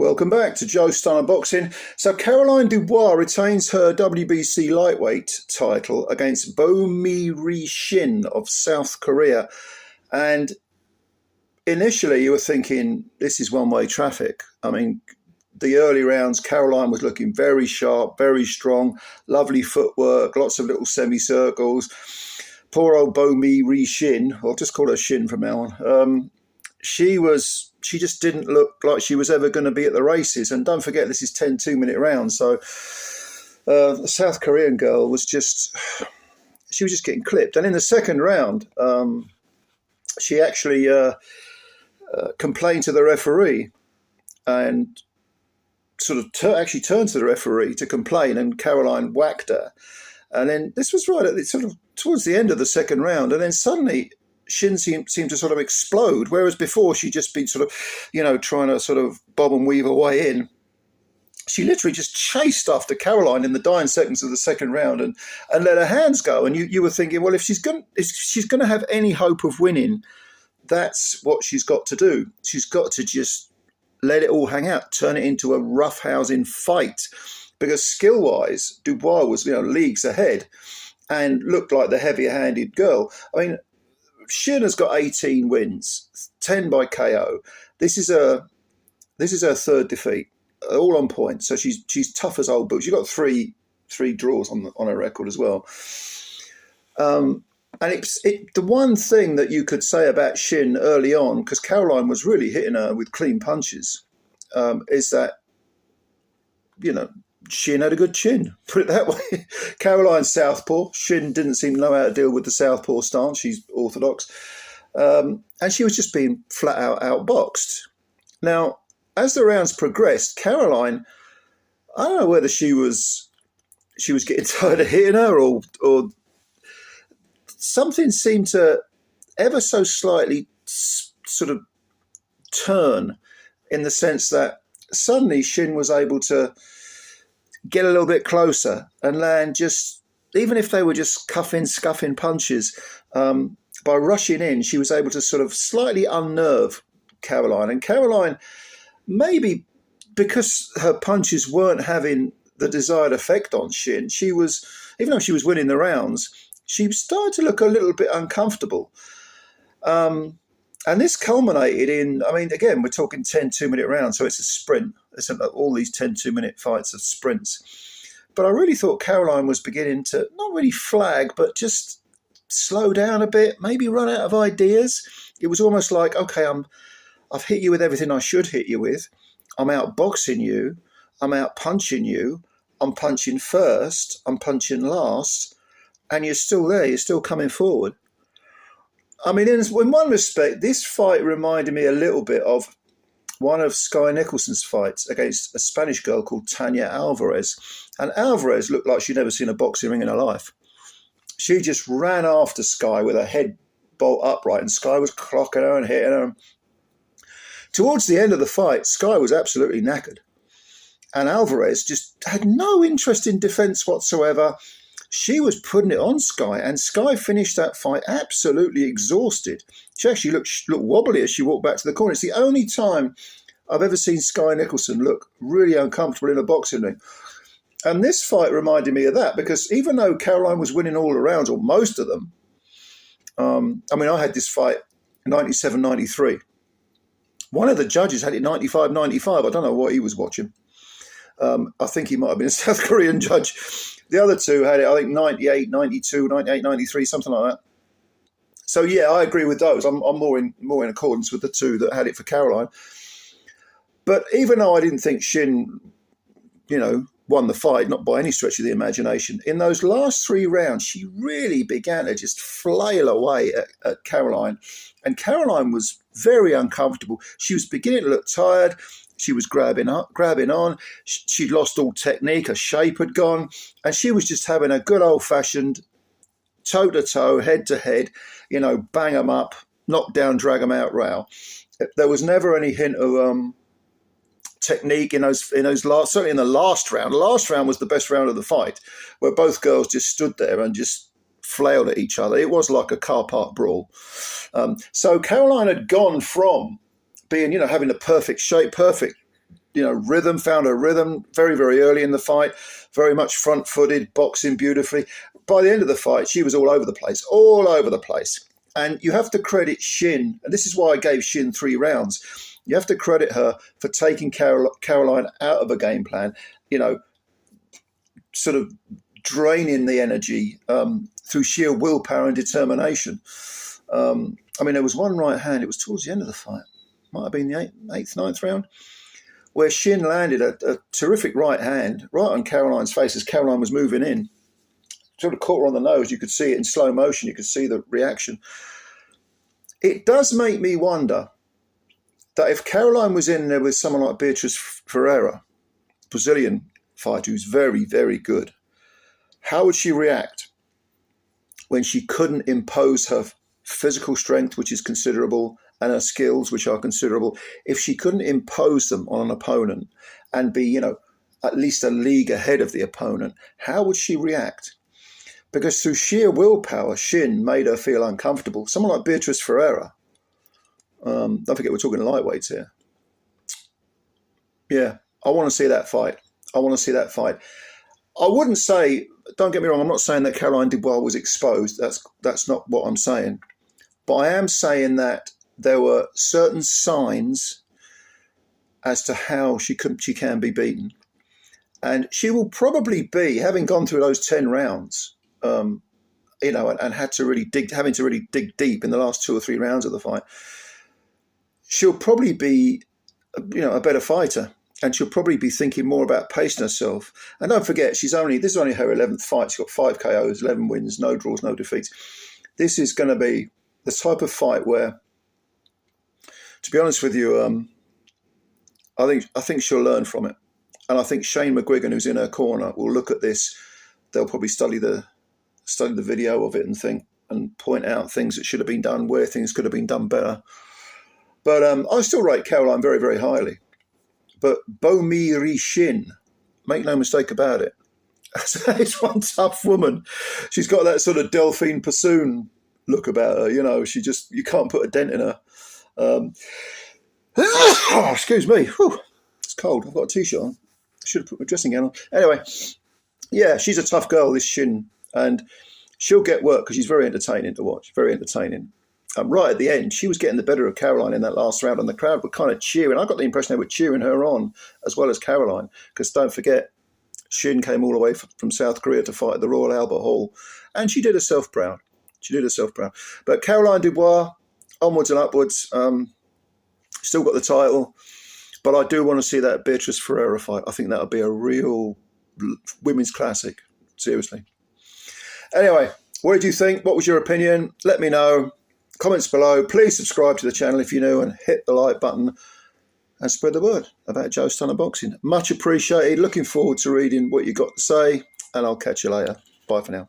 Welcome back to Joe Stunner Boxing. So Caroline Dubois retains her WBC lightweight title against BO MI RE SHIN of South Korea. And initially you were thinking, this is one-way traffic. I mean, the early rounds, Caroline was looking very sharp, very strong, lovely footwork, lots of little semicircles. Poor old BO MI RE SHIN, I'll just call her Shin from now on. She just didn't look like she was ever going to be at the races. And don't forget, this is 10 2-minute rounds. So the South Korean girl was just getting clipped. And in the second round, she actually complained to the referee and sort of actually turned to the referee to complain, and Caroline whacked her. And then this was right at the, sort of towards the end of the second round. And then suddenly Shin seemed to sort of explode, whereas before she'd just been sort of, trying to sort of bob and weave her way in. She literally just chased after Caroline in the dying seconds of the second round and let her hands go. And you were thinking, well, if she's going to have any hope of winning, that's what she's got to do. She's got to just let it all hang out, turn it into a roughhousing fight, because skill-wise, Dubois was leagues ahead and looked like the heavier-handed girl. I mean, Shin has got 18 wins, 10 by KO. This is her third defeat, all on point. So she's tough as old boots. She's got three draws on her record as well. And the one thing that you could say about Shin early on, because Caroline was really hitting her with clean punches, is that Shin had a good chin, put it that way. Caroline's southpaw. Shin didn't seem to know how to deal with the southpaw stance. She's orthodox. And she was just being flat out outboxed. Now, as the rounds progressed, Caroline, I don't know whether she was getting tired of hitting her or something seemed to ever so slightly sort of turn, in the sense that suddenly Shin was able to get a little bit closer and land, just even if they were just scuffing punches, by rushing in, she was able to sort of slightly unnerve Caroline. And Caroline, maybe because her punches weren't having the desired effect on Shin, even though she was winning the rounds, she started to look a little bit uncomfortable. And this culminated in, I mean, again, we're talking 10 2-minute rounds, so it's a sprint. It's all these 10 2-minute fights of sprints. But I really thought Caroline was beginning to not really flag, but just slow down a bit, maybe run out of ideas. It was almost like, okay, I've hit you with everything I should hit you with. I'm out boxing you. I'm out punching you. I'm punching first. I'm punching last. And you're still there. You're still coming forward. I mean, in one respect, this fight reminded me a little bit of one of Sky Nicholson's fights against a Spanish girl called Tanya Alvarez. And Alvarez looked like she'd never seen a boxing ring in her life. She just ran after Sky with her head bolt upright, and Sky was clocking her and hitting her. Towards the end of the fight, Sky was absolutely knackered. And Alvarez just had no interest in defense whatsoever. She was putting it on Sky, and Sky finished that fight absolutely exhausted. She actually looked wobbly as she walked back to the corner. It's the only time I've ever seen Sky Nicholson look really uncomfortable in a boxing ring. And this fight reminded me of that, because even though Caroline was winning all the rounds, or most of them, I had this fight in 97-93. One of the judges had it 95-95. I don't know what he was watching. I think he might have been a South Korean judge. The other two had it, I think, 98, 92, 98, 93, something like that. So, yeah, I agree with those. I'm more in accordance with the two that had it for Caroline. But even though I didn't think Shin, won the fight, not by any stretch of the imagination, in those last 3 rounds, she really began to just flail away at Caroline. And Caroline was very uncomfortable. She was beginning to look tired. She was grabbing on. She'd lost all technique. Her shape had gone. And she was just having a good old-fashioned toe-to-toe, head-to-head, bang them up, knock down, drag them out row. There was never any hint of technique in those last, certainly in the last round. The last round was the best round of the fight, where both girls just stood there and just flailed at each other. It was like a car park brawl. So Caroline had gone from being, having a perfect shape, perfect rhythm, found her rhythm very, very early in the fight, very much front-footed, boxing beautifully. By the end of the fight, she was all over the place, all over the place. And you have to credit Shin, and this is why I gave Shin 3 rounds. You have to credit her for taking Caroline out of a game plan, sort of draining the energy through sheer willpower and determination. There was one right hand, it was towards the end of the fight, might have been the eighth, ninth round, where Shin landed a terrific right hand right on Caroline's face as Caroline was moving in. Sort of caught her on the nose. You could see it in slow motion. You could see the reaction. It does make me wonder that if Caroline was in there with someone like Beatriz Ferreira, Brazilian fighter who's very, very good, how would she react when she couldn't impose her physical strength, which is considerable, and her skills, which are considerable? If she couldn't impose them on an opponent and be, at least a league ahead of the opponent, how would she react? Because through sheer willpower, Shin made her feel uncomfortable. Someone like Beatriz Ferreira, don't forget we're talking lightweights here. Yeah, I want to see that fight. I wouldn't say, don't get me wrong, I'm not saying that Caroline Dubois was exposed. That's not what I'm saying. But I am saying that there were certain signs as to how she can be beaten. And she will probably be, having gone through those 10 rounds, and having to really dig deep in the last 2 or 3 rounds of the fight, she'll probably be, a better fighter, and she'll probably be thinking more about pacing herself. And don't forget, this is only her 11th fight. She's got 5 KOs, 11 wins, no draws, no defeats. This is going to be the type of fight where, to be honest with you, I think she'll learn from it. And I think Shane McGuigan, who's in her corner, will look at this. They'll probably study the video of it and point out things that should have been done, where things could have been done better. But I still rate Caroline very, very highly. But BO MI RE SHIN, make no mistake about it, it's one tough woman. She's got that sort of Delphine Passoon look about her. You can't put a dent in her. Excuse me. Whew, it's cold. I've got a t-shirt on. I should have put my dressing gown on. Anyway, yeah, she's a tough girl, this Shin, and she'll get work because she's very entertaining to watch, very entertaining. Right at the end, she was getting the better of Caroline in that last round, and the crowd were kind of cheering. I got the impression they were cheering her on as well as Caroline, because don't forget, Shin came all the way from South Korea to fight at the Royal Albert Hall, and she did herself proud. But Caroline Dubois, onwards and upwards, still got the title. But I do want to see that Beatriz Ferreira fight. I think that'll be a real women's classic. Seriously. Anyway, what did you think? What was your opinion? Let me know. Comments below. Please subscribe to the channel if you're new and hit the like button and spread the word about Joe Stunner Boxing. Much appreciated. Looking forward to reading what you got to say, and I'll catch you later. Bye for now.